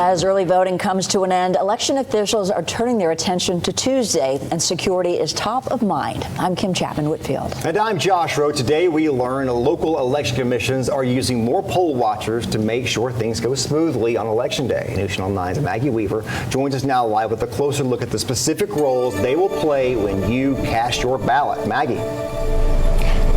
As early voting comes to an end, election officials are turning their attention to Tuesday, and security is top of mind. I'm Kim Chapman-Whitfield. And I'm Josh Rowe. Today we learn local election commissions are using more poll watchers to make sure things go smoothly on Election Day. News Channel 9's Maggie Weaver joins us now live with a closer look at the specific roles they will play when you cast your ballot. Maggie.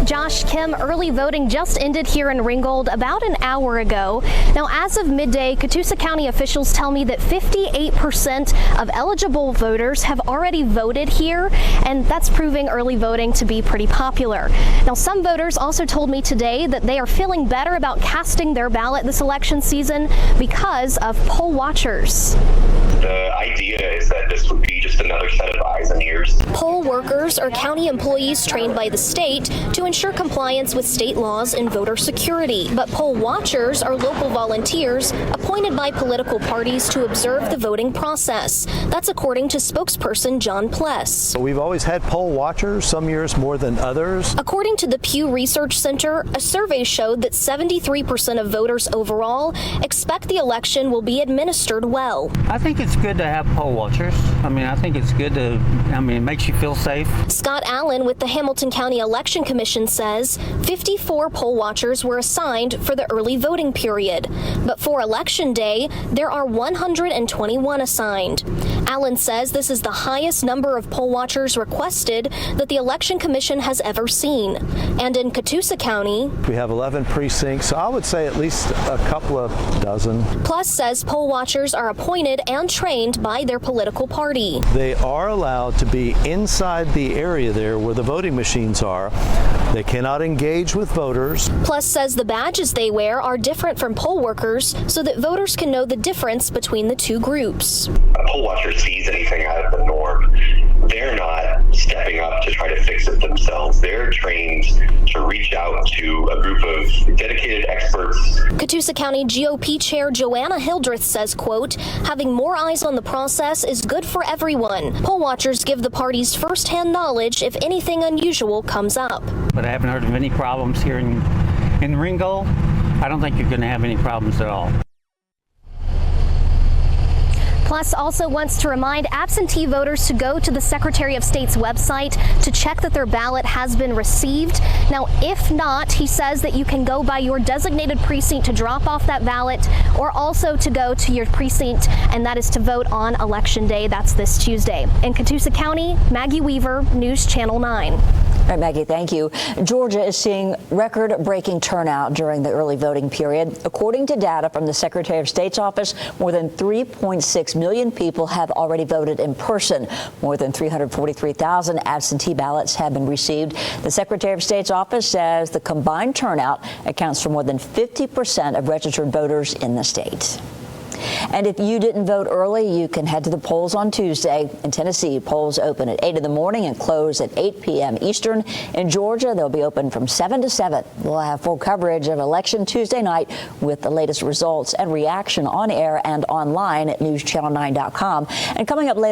Josh, Kim, early voting just ended here in Ringgold about an hour ago. Now, as of midday, Catoosa County officials tell me that 58% of eligible voters have already voted here, and that's proving early voting to be pretty popular. Now, some voters also told me today that they are feeling better about casting their ballot this election season because of poll watchers. The idea is that this would be just another set of eyes and ears. Poll workers are county employees trained by the state to ensure compliance with state laws and voter security. But poll watchers are local volunteers appointed by political parties to observe the voting process. That's according to spokesperson John Pless. We've always had poll watchers, some years more than others. According to the Pew Research Center, a survey showed that 73% of voters overall expect the election will be administered well. I think it's good to have poll watchers. I think it's good to, it makes you feel safe. Scott Allen with the Hamilton County Election Commission says 54 poll watchers were assigned for the early voting period. But for Election Day, there are 121 assigned. Allen says this is the highest number of poll watchers requested that the Election Commission has ever seen. And in Catoosa County, we have 11 precincts, so I would say at least a couple of dozen. Plus says poll watchers are appointed and trained by their political party. They are allowed to be inside the area there where the voting machines are. They cannot engage with voters. Plus says the badges they wear are different from poll workers so that voters can know the difference between the two groups. A poll watcher sees anything out of the norm, they're not stepping up to try to fix it themselves. They're trained to reach out to a group of dedicated experts. Catoosa County GOP Chair Joanna Hildreth says, quote, having more eyes on the process is good for everyone. Poll watchers give the parties firsthand knowledge if anything unusual comes up. But I haven't heard of any problems here in Ringgold. I don't think you're going to have any problems at all. Plus also wants to remind absentee voters to go to the Secretary of State's website to check that their ballot has been received. Now, if not, he says that you can go by your designated precinct to drop off that ballot, or also to go to your precinct, and that is to vote on Election Day. That's this Tuesday. In Catoosa County, Maggie Weaver, News Channel 9. All right, Maggie, thank you. Georgia is seeing record-breaking turnout during the early voting period. According to data from the Secretary of State's office, more than 3.6 million people have already voted in person. More than 343,000 absentee ballots have been received. The Secretary of State's office says the combined turnout accounts for more than 50% of registered voters in the state. And if you didn't vote early, you can head to the polls on Tuesday. In Tennessee, polls open at 8 in the morning and close at 8 p.m. Eastern. In Georgia, they'll be open from 7 to 7. We'll have full coverage of Election Tuesday night with the latest results and reaction on air and online at newschannel9.com. And coming up later,